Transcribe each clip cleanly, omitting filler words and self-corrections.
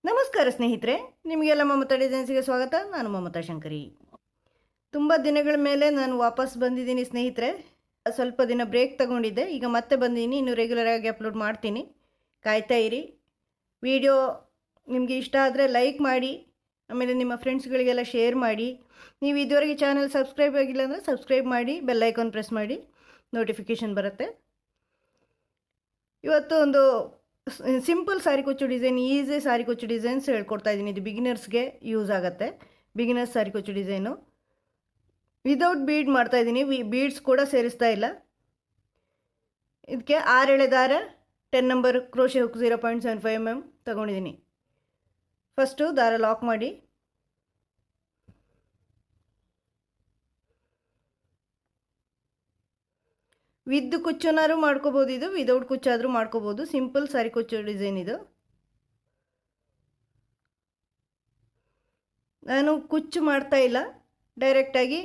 ನಮಸ್ಕಾರ ಸ್ನೇಹಿತರೆ, ನಿಮಗೆಲ್ಲ ಮಮತಾ ಡಿಸೈನ್ಸ್ಗೆ ಸ್ವಾಗತ. ನಾನು ಮಮತಾ ಶಂಕರಿ. ತುಂಬ ದಿನಗಳ ಮೇಲೆ ನಾನು ವಾಪಸ್ ಬಂದಿದ್ದೀನಿ ಸ್ನೇಹಿತರೆ. ಸ್ವಲ್ಪ ದಿನ ಬ್ರೇಕ್ ತಗೊಂಡಿದ್ದೆ, ಈಗ ಮತ್ತೆ ಬಂದಿದ್ದೀನಿ. ಇನ್ನು ರೆಗ್ಯುಲರ್ ಆಗಿ ಅಪ್ಲೋಡ್ ಮಾಡ್ತೀನಿ, ಕಾಯ್ತಾ ಇರಿ. ವಿಡಿಯೋ ನಿಮಗೆ ಇಷ್ಟ ಆದರೆ ಲೈಕ್ ಮಾಡಿ, ಆಮೇಲೆ ನಿಮ್ಮ ಫ್ರೆಂಡ್ಸ್ಗಳಿಗೆಲ್ಲ ಶೇರ್ ಮಾಡಿ. ನೀವು ಇದುವರೆಗೆ ಚಾನಲ್ ಸಬ್ಸ್ಕ್ರೈಬ್ ಆಗಿಲ್ಲ ಅಂದರೆ ಸಬ್ಸ್ಕ್ರೈಬ್ ಮಾಡಿ, ಬೆಲ್ ಐಕಾನ್ ಪ್ರೆಸ್ ಮಾಡಿ, ನೋಟಿಫಿಕೇಷನ್ ಬರುತ್ತೆ. ಇವತ್ತು ಒಂದು ಸಿಂಪಲ್ ಸಾರಿ ಕುಚ್ಚು ಡಿಸೈನ್, ಈಸಿ ಸಾರಿ ಕುಚ್ಚು ಡಿಸೈನ್ಸ್ ಹೇಳ್ಕೊಡ್ತಾ ಇದ್ದೀನಿ. ಇದು ಬಿಗಿನರ್ಸ್ಗೆ ಯೂಸ್ ಆಗುತ್ತೆ. ಬಿಗಿನರ್ಸ್ ಸಾರಿ ಕುಚ್ಚು ಡಿಸೈನು ವಿದೌಟ್ ಬೀಡ್ ಮಾಡ್ತಾ ಇದ್ದೀನಿ, ಬೀಡ್ಸ್ ಕೂಡ ಸೇರಿಸ್ತಾ ಇಲ್ಲ. ಇದಕ್ಕೆ 6 ಎಳೆ ದಾರ, 10 ನಂಬರ್ ಕ್ರೋಶೆ ಹುಕ್ 0.75 mm ತಗೊಂಡಿದ್ದೀನಿ. ಫಸ್ಟು ದಾರ ಲಾಕ್ ಮಾಡಿ, ವಿದ್ ಕುಚ್ಚುನಾರು ಮಾಡ್ಕೋಬೋದು, ಇದು ವಿದೌಟ್ ಕುಚ್ಚಾದರೂ ಮಾಡ್ಕೋಬೋದು. ಸಿಂಪಲ್ ಸಾರಿ ಕುಚ್ಚು ಡಿಸೈನ್ ಇದು. ನಾನು ಕುಚ್ಚು ಮಾಡ್ತಾ ಇಲ್ಲ, ಡೈರೆಕ್ಟಾಗಿ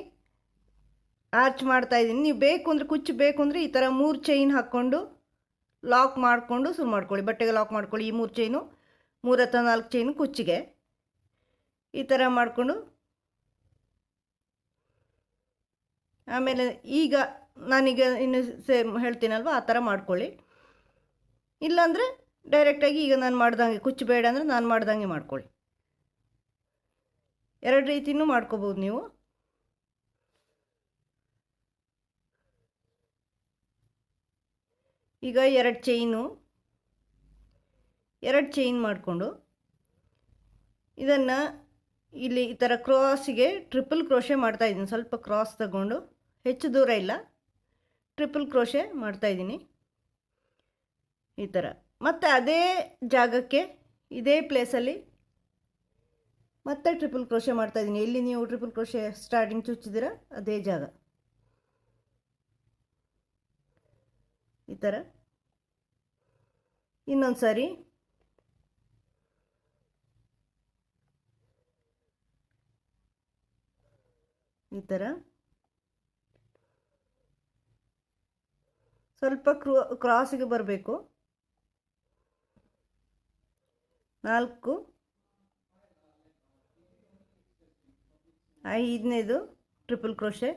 ಆರ್ಚ್ ಮಾಡ್ತಾ ಇದ್ದೀನಿ. ನೀವು ಬೇಕು ಅಂದರೆ, ಕುಚ್ಚು ಬೇಕು ಅಂದರೆ ಈ ಥರ 3 ಚೈನ್ ಹಾಕ್ಕೊಂಡು ಲಾಕ್ ಮಾಡಿಕೊಂಡು ಶುರು ಮಾಡ್ಕೊಳ್ಳಿ. ಬಟ್ಟೆಗೆ ಲಾಕ್ ಮಾಡ್ಕೊಳ್ಳಿ. ಈ 3 ಚೈನು, 3 ಅಥವಾ 4 ಚೈನು ಕುಚ್ಚಿಗೆ ಈ ಥರ ಮಾಡಿಕೊಂಡು, ಆಮೇಲೆ ಈಗ ನಾನೀಗ ಇನ್ನು ಹೇಳ್ತೀನಲ್ವ, ಆ ಥರ ಮಾಡ್ಕೊಳ್ಳಿ. ಇಲ್ಲಾಂದರೆ ಡೈರೆಕ್ಟಾಗಿ ಈಗ ನಾನು ಮಾಡ್ದಂಗೆ, ಕುಚ್ಚು ಬೇಡ ಅಂದರೆ ನಾನು ಮಾಡ್ದಂಗೆ ಮಾಡ್ಕೊಳ್ಳಿ. 2 ರೀತಿಯೂ ಮಾಡ್ಕೋಬೋದು ನೀವು. ಈಗ 2 ಚೈನ್ ಮಾಡಿಕೊಂಡು ಇದನ್ನು ಇಲ್ಲಿ ಈ ಥರ ಕ್ರಾಸಿಗೆ ಟ್ರಿಪಲ್ ಕ್ರೋಶೆ ಮಾಡ್ತಾಯಿದ್ದೀನಿ. ಸ್ವಲ್ಪ ಕ್ರಾಸ್ ತಗೊಂಡು, ಹೆಚ್ಚು ದೂರ ಇಲ್ಲ, ಟ್ರಿಪಲ್ ಕ್ರೋಶೆ ಮಾಡ್ತಾಯಿದ್ದೀನಿ ಈ ಥರ. ಮತ್ತು ಅದೇ ಜಾಗಕ್ಕೆ, ಇದೇ ಪ್ಲೇಸಲ್ಲಿ ಮತ್ತೆ ಟ್ರಿಪಲ್ ಕ್ರೋಶೆ ಮಾಡ್ತಾಯಿದ್ದೀನಿ. ಎಲ್ಲಿ ನೀವು ಟ್ರಿಪಲ್ ಕ್ರೋಶೆ ಸ್ಟಾರ್ಟಿಂಗ್ ಚುಚ್ಚಿದ್ದೀರ ಅದೇ ಜಾಗ ಈ ಥರ. ಇನ್ನೊಂದು ಸಾರಿ ಈ ಥರ ಸ್ವಲ್ಪ ಕ್ರಾಸಿಗೆ ಬರಬೇಕು. 4, 5ನೇದು ಟ್ರಿಪಲ್ ಕ್ರೋಶೆ.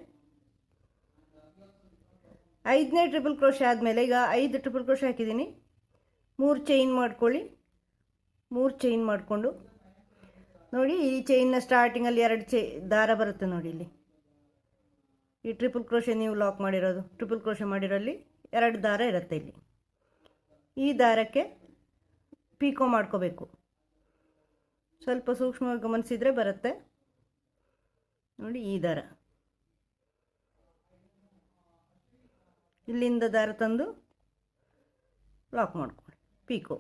5ನೇ ಟ್ರಿಪಲ್ ಕ್ರೋಶೆ ಆದಮೇಲೆ ಈಗ 5 ಟ್ರಿಪಲ್ ಕ್ರೋಶೆ ಹಾಕಿದ್ದೀನಿ. 3 ಚೈನ್ ಮಾಡ್ಕೊಳ್ಳಿ. 3 ಚೈನ್ ಮಾಡಿಕೊಂಡು ನೋಡಿ, ಈ ಚೈನ್ನ ಸ್ಟಾರ್ಟಿಂಗಲ್ಲಿ 2 ದಾರ ಬರುತ್ತೆ ನೋಡಿ. ಇಲ್ಲಿ ಈ ಟ್ರಿಪಲ್ ಕ್ರೋಶೆ ನೀವು ಲಾಕ್ ಮಾಡಿರೋದು, ಟ್ರಿಪಲ್ ಕ್ರೋಶೆ ಮಾಡಿರೋಲ್ಲಿ 2 ದಾರ ಇರುತ್ತೆ. ಇಲ್ಲಿ ಈ ದಾರಕ್ಕೆ ಪೀಕೋ ಮಾಡ್ಕೋಬೇಕು. ಸ್ವಲ್ಪ ಸೂಕ್ಷ್ಮವಾಗಿ ಗಮನಿಸಿದರೆ ಬರುತ್ತೆ ನೋಡಿ. ಈ ದಾರ ಇಲ್ಲಿಂದ ದಾರ ತಂದು ಲಾಕ್ ಮಾಡ್ಕೊಳ್ಳಿ, ಪೀಕೋ.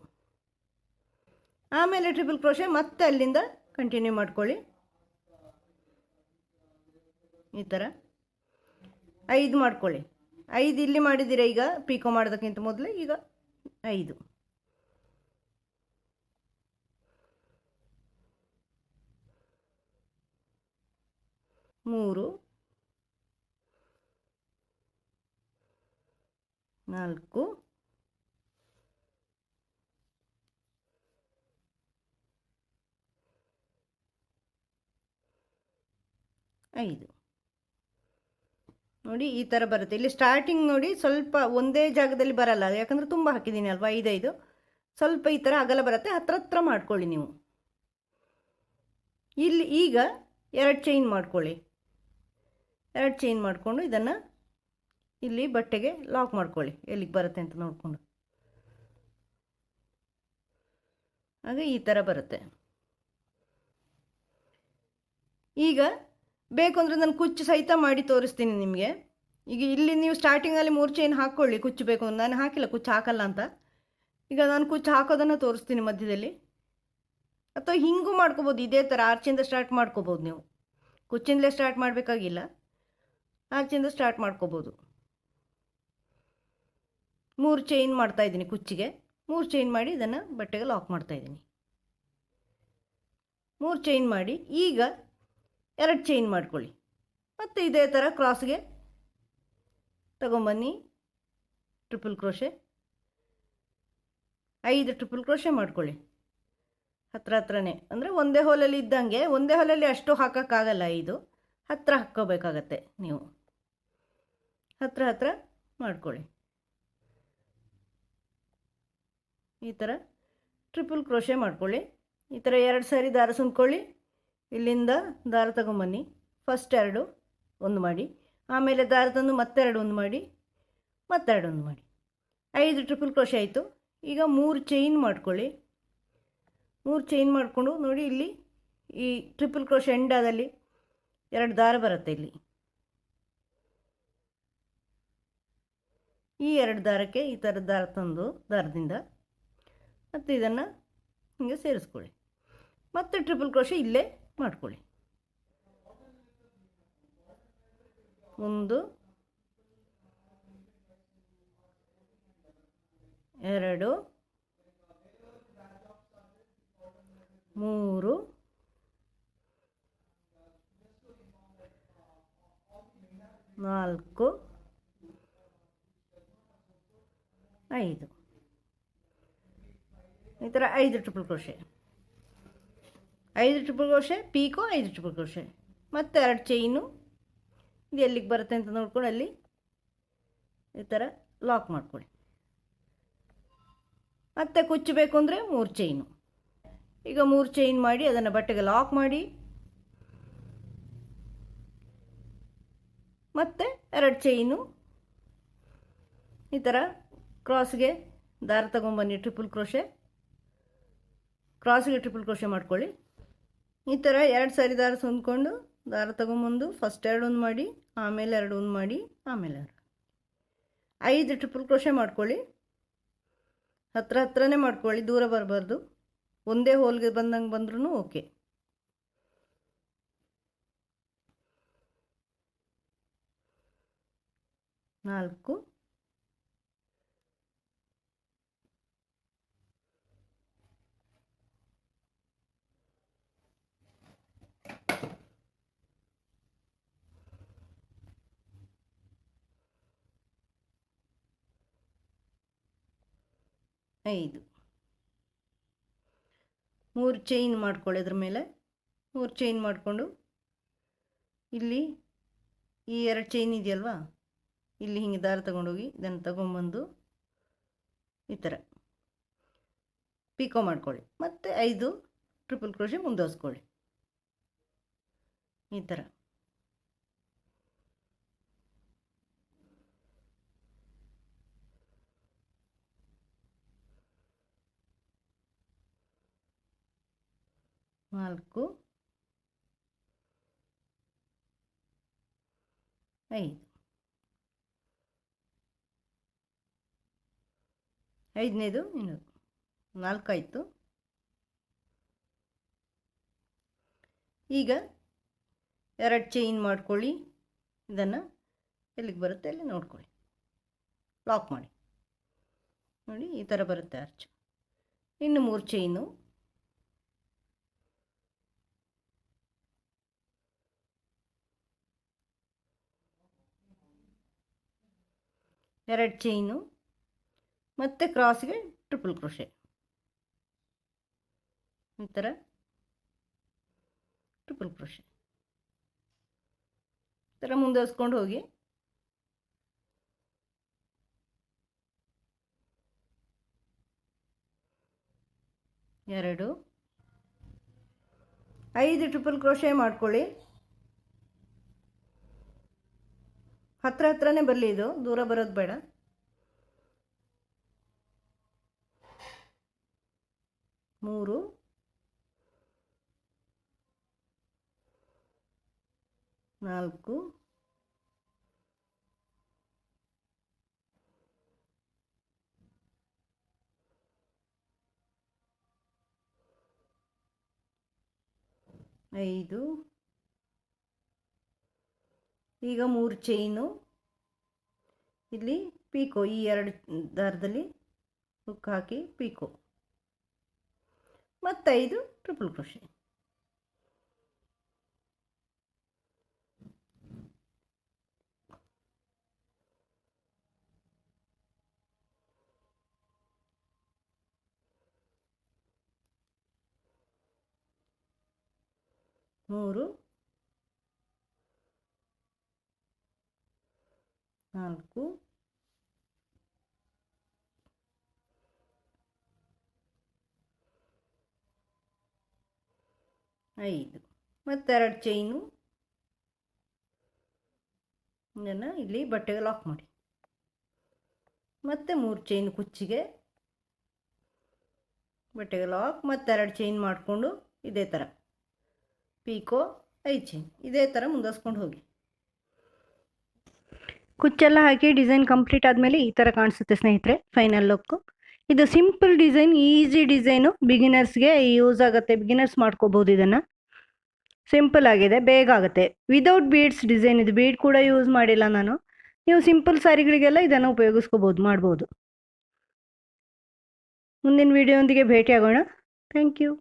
ಆಮೇಲೆ ಟ್ರಿಪಲ್ ಕ್ರೋಶೆ ಮತ್ತೆ ಅಲ್ಲಿಂದ ಕಂಟಿನ್ಯೂ ಮಾಡ್ಕೊಳ್ಳಿ ಈ ಥರ. 5 ಮಾಡ್ಕೊಳ್ಳಿ. 5 ಇಲ್ಲಿ ಮಾಡಿದ್ದೀರ ಈಗ, ಪೀಕೋ ಮಾಡೋದಕ್ಕಿಂತ ಮೊದಲು. ಈಗ 5, 3, 4, 5 ನೋಡಿ. ಈ ಥರ ಬರುತ್ತೆ. ಇಲ್ಲಿ ಸ್ಟಾರ್ಟಿಂಗ್ ನೋಡಿ, ಸ್ವಲ್ಪ ಒಂದೇ ಜಾಗದಲ್ಲಿ ಬರಲ್ಲ, ಯಾಕಂದರೆ ತುಂಬ ಹಾಕಿದ್ದೀನಿ ಅಲ್ವಾ. 5 ಸ್ವಲ್ಪ ಈ ಥರ ಅಗಲ ಬರುತ್ತೆ. ಹತ್ರ ಮಾಡ್ಕೊಳ್ಳಿ ನೀವು. ಇಲ್ಲಿ ಈಗ 2 ಚೈನ್ ಮಾಡ್ಕೊಳ್ಳಿ. 2 ಚೈನ್ ಮಾಡಿಕೊಂಡು ಇದನ್ನು ಇಲ್ಲಿ ಬಟ್ಟೆಗೆ ಲಾಕ್ ಮಾಡ್ಕೊಳ್ಳಿ, ಎಲ್ಲಿಗೆ ಬರುತ್ತೆ ಅಂತ ನೋಡಿಕೊಂಡು. ಆಗ ಈ ಥರ ಬರುತ್ತೆ. ಈಗ ಬೇಕು ಅಂದರೆ ನಾನು ಕುಚ್ಚು ಸಹಿತ ಮಾಡಿ ತೋರಿಸ್ತೀನಿ ನಿಮಗೆ. ಈಗ ಇಲ್ಲಿ ನೀವು ಸ್ಟಾರ್ಟಿಂಗಲ್ಲಿ 3 ಚೈನ್ ಹಾಕ್ಕೊಳ್ಳಿ, ಕುಚ್ಚು ಬೇಕು ಅಂತ. ನಾನು ಹಾಕಿಲ್ಲ, ಕುಚ್ಚು ಹಾಕಲ್ಲ ಅಂತ. ಈಗ ನಾನು ಕುಚ್ಚು ಹಾಕೋದನ್ನು ತೋರಿಸ್ತೀನಿ ಮಧ್ಯದಲ್ಲಿ. ಅಥವಾ ಹಿಂಗೂ ಮಾಡ್ಕೋಬೋದು, ಇದೇ ಥರ ಆರ್ಚಿಂದ ಸ್ಟಾರ್ಟ್ ಮಾಡ್ಕೋಬೋದು ನೀವು. ಕುಚ್ಚಿಂದಲೇ ಸ್ಟಾರ್ಟ್ ಮಾಡಬೇಕಾಗಿಲ್ಲ, ಆರ್ಚಿಂದ ಸ್ಟಾರ್ಟ್ ಮಾಡ್ಕೋಬೋದು. 3 ಚೈನ್ ಮಾಡ್ತಾಯಿದ್ದೀನಿ ಕುಚ್ಚಿಗೆ. 3 ಚೈನ್ ಮಾಡಿ ಇದನ್ನು ಬಟ್ಟೆಗೆ ಲಾಕ್ ಮಾಡ್ತಾಯಿದ್ದೀನಿ. 3 ಚೈನ್ ಮಾಡಿ ಈಗ 2 ಚೈನ್ ಮಾಡ್ಕೊಳ್ಳಿ. ಮತ್ತು ಇದೇ ಥರ ಕ್ರಾಸ್ಗೆ ತಗೊಂಬನ್ನಿ. ಟ್ರಿಪಲ್ ಕ್ರೋಶೆ 5 ಟ್ರಿಪಲ್ ಕ್ರೋಶೆ ಮಾಡ್ಕೊಳ್ಳಿ. ಹತ್ರನೇ ಅಂದರೆ ಒಂದೇ ಹೋಲಲ್ಲಿ ಇದ್ದಂಗೆ, ಒಂದೇ ಹೋಲಲ್ಲಿ ಅಷ್ಟು ಹಾಕೋಕ್ಕಾಗಲ್ಲ, ಇದು ಹತ್ತಿರ ಹಾಕ್ಕೋಬೇಕಾಗತ್ತೆ. ನೀವು ಹತ್ರ ಮಾಡ್ಕೊಳ್ಳಿ. ಈ ಥರ ಟ್ರಿಪಲ್ ಕ್ರೋಶೆ ಮಾಡ್ಕೊಳ್ಳಿ. ಈ ಥರ 2 ಸಾರಿ ದಾರ ಸುಂದ್ಕೊಳ್ಳಿ. ಇಲ್ಲಿಂದ ದಾರ ತಗೊಂಬನ್ನಿ. ಫಸ್ಟ್ 2 ಒಂದು ಮಾಡಿ, ಆಮೇಲೆ ದಾರ ತಂದು ಮತ್ತೆ 2 ಒಂದು ಮಾಡಿ, ಮತ್ತೆ 2 ಒಂದು ಮಾಡಿ. 5 ಟ್ರಿಪಲ್ ಕ್ರೋಶೆ ಆಯಿತು. ಈಗ 3 ಚೈನ್ ಮಾಡ್ಕೊಳ್ಳಿ. 3 ಚೈನ್ ಮಾಡಿಕೊಂಡು ನೋಡಿ, ಇಲ್ಲಿ ಈ ಟ್ರಿಪಲ್ ಕ್ರೋಶೆ ಎಂಡಾದಲ್ಲಿ 2 ದಾರ ಬರುತ್ತೆ. ಇಲ್ಲಿ ಈ 2 ದಾರಕ್ಕೆ ಈ ಥರ ದಾರ ತಂದು ದಾರದಿಂದ ಮತ್ತು ಇದನ್ನು ಹೀಗೆ ಸೇರಿಸ್ಕೊಳ್ಳಿ. ಮತ್ತೆ ಟ್ರಿಪಲ್ ಕ್ರೋಶೆ ಇಲ್ಲೇ ಮಾಡ್ಕೊಳ್ಳಿ. 1 2 3 4 5. ಈ ಥರ 5 triple crochet, 5 triple crochet, pico 5 triple crochet, ಮತ್ತು 2 ಚೈನು. ಇದು ಎಲ್ಲಿಗೆ ಬರುತ್ತೆ ಅಂತ ನೋಡ್ಕೊಂಡು ಅಲ್ಲಿ ಈ ಥರ ಲಾಕ್ ಮಾಡ್ಕೊಳ್ಳಿ. ಮತ್ತೆ ಕುಚ್ಚಬೇಕು ಅಂದರೆ 3 ಚೈನು. ಈಗ 3 ಚೈನ್ ಮಾಡಿ ಅದನ್ನು ಬಟ್ಟೆಗೆ ಲಾಕ್ ಮಾಡಿ, ಮತ್ತು 2 ಚೈನು ಈ ಥರ ಕ್ರಾಸ್ಗೆ ದಾರ ತಗೊಂಬನ್ನಿ. ಟ್ರಿಪಲ್ ಕ್ರೋಶೆ ಕ್ರಾಸ್ಗೆ ಟ್ರಿಪಲ್ ಕ್ರೋಶೆ ಮಾಡ್ಕೊಳ್ಳಿ. ಈ ಥರ 2 ಸಾರಿ ದಾರ ಹೊಂದ್ಕೊಂಡು ದಾರ ತಗೊಂಬಂದು ಫಸ್ಟ್ 2 ಒಂದು ಮಾಡಿ, ಆಮೇಲೆ 2 ಒಂದು ಮಾಡಿ, ಆಮೇಲೆ 5 ಟ್ರಿಪಲ್ ಕ್ರೋಶೆ ಮಾಡ್ಕೊಳ್ಳಿ. ಹತ್ರನೇ ಮಾಡ್ಕೊಳ್ಳಿ, ದೂರ ಬರಬಾರ್ದು. ಒಂದೇ ಹೋಲ್ಗೆ ಬಂದಂಗೆ ಬಂದ್ರೂ ಓಕೆ. 4 5 3 ಚೈನ್ ಮಾಡ್ಕೊಳ್ಳಿ. ಅದ್ರ ಮೇಲೆ 3 ಚೈನ್ ಮಾಡಿಕೊಂಡು ಇಲ್ಲಿ ಈ 2 ಚೈನ್ ಇದೆಯಲ್ವಾ, ಇಲ್ಲಿ ಹಿಂಗೆ ದಾರ ತಗೊಂಡೋಗಿ ಇದನ್ನು ತಗೊಂಬಂದು ಈ ಥರ ಪಿಕೋ ಮಾಡ್ಕೊಳ್ಳಿ. ಮತ್ತು 5 ಟ್ರಿಪಲ್ ಕ್ರೋಶೆ ಮುಂದುವರಿಸ್ಕೊಳ್ಳಿ. ಈ ಥರ ನಾಲ್ಕು 5 5ನೇದು ಇನ್ನು 4 ಆಯಿತು. ಈಗ 2 ಚೈನ್ ಮಾಡ್ಕೊಳ್ಳಿ. ಇದನ್ನು ಎಲ್ಲಿಗೆ ಬರುತ್ತೆ ಅಲ್ಲಿ ನೋಡ್ಕೊಳ್ಳಿ, ಲಾಕ್ ಮಾಡಿ. ನೋಡಿ ಈ ಥರ ಬರುತ್ತೆ ಆರ್ಚ್. ಇನ್ನು 3 ಚೈನು, ಎರಡು ಚೈನು, ಮತ್ತು ಕ್ರಾಸ್ಗೆ ಟ್ರಿಪಲ್ ಕ್ರೋಶೆ. ಈ ಥರ ಟ್ರಿಪಲ್ ಕ್ರೋಶೆ ಈ ಥರ ಮುಂದುವರಿಸ್ಕೊಂಡು ಹೋಗಿ. ಎರಡು 5 ಟ್ರಿಪಲ್ ಕ್ರೋಶೆ ಮಾಡ್ಕೊಳ್ಳಿ. ಹತ್ರನೇ ಬರಲಿ, ಇದು ದೂರ ಬರೋದು ಬೇಡ. 3 4 5. ಈಗ 3 ಚೈನು, ಇಲ್ಲಿ ಪೀಕೋ, ಈ 2 ದಾರದಲ್ಲಿ ಹುಕ್ ಹಾಕಿ ಪೀಕೋ, ಮತ್ತು 5 ಟ್ರಿಪಲ್ ಕ್ರೋಶೆ. 3 4 5 ಮತ್ತೆರಡು ಚೈನು ಇದನ್ನು ಇಲ್ಲಿ ಬಟ್ಟೆಗೆ ಲಾಕ್ ಮಾಡಿ. ಮತ್ತೆ 3 ಚೈನ್ ಕುಚ್ಚಿಗೆ ಬಟ್ಟೆಗೆ ಲಾಕ್, ಮತ್ತೆರಡು ಚೈನ್ ಮಾಡಿಕೊಂಡು ಇದೇ ಥರ ಪೀಕೋ 5 ಚೈನ್ ಇದೇ ಥರ ಮುಂದುವರ್ಸ್ಕೊಂಡು ಹೋಗಿ. ಕುಚ್ಚೆಲ್ಲ ಹಾಕಿ ಡಿಸೈನ್ ಕಂಪ್ಲೀಟ್ ಆದಮೇಲೆ ಈ ಥರ ಕಾಣಿಸುತ್ತೆ ಸ್ನೇಹಿತರೆ ಫೈನಲ್ ಲುಕ್ಕು. ಇದು ಸಿಂಪಲ್ ಡಿಸೈನ್, ಈಸಿ ಡಿಸೈನು, ಬಿಗಿನರ್ಸ್ಗೆ ಯೂಸ್ ಆಗುತ್ತೆ, ಬಿಗಿನರ್ಸ್ ಮಾಡ್ಕೋಬೋದು. ಇದನ್ನು ಸಿಂಪಲ್ ಆಗಿದೆ, ಬೇಗ ಆಗುತ್ತೆ. ವಿದೌಟ್ ಬೀಡ್ಸ್ ಡಿಸೈನ್ ಇದು, ಬೀಡ್ ಕೂಡ ಯೂಸ್ ಮಾಡಿಲ್ಲ ನಾನು. ನೀವು ಸಿಂಪಲ್ ಸ್ಯಾರಿಗಳಿಗೆಲ್ಲ ಇದನ್ನು ಉಪಯೋಗಿಸ್ಕೋಬೋದು, ಮಾಡ್ಬೋದು. ಮುಂದಿನ ವಿಡಿಯೋದೊಂದಿಗೆ ಭೇಟಿಯಾಗೋಣ. Thank you.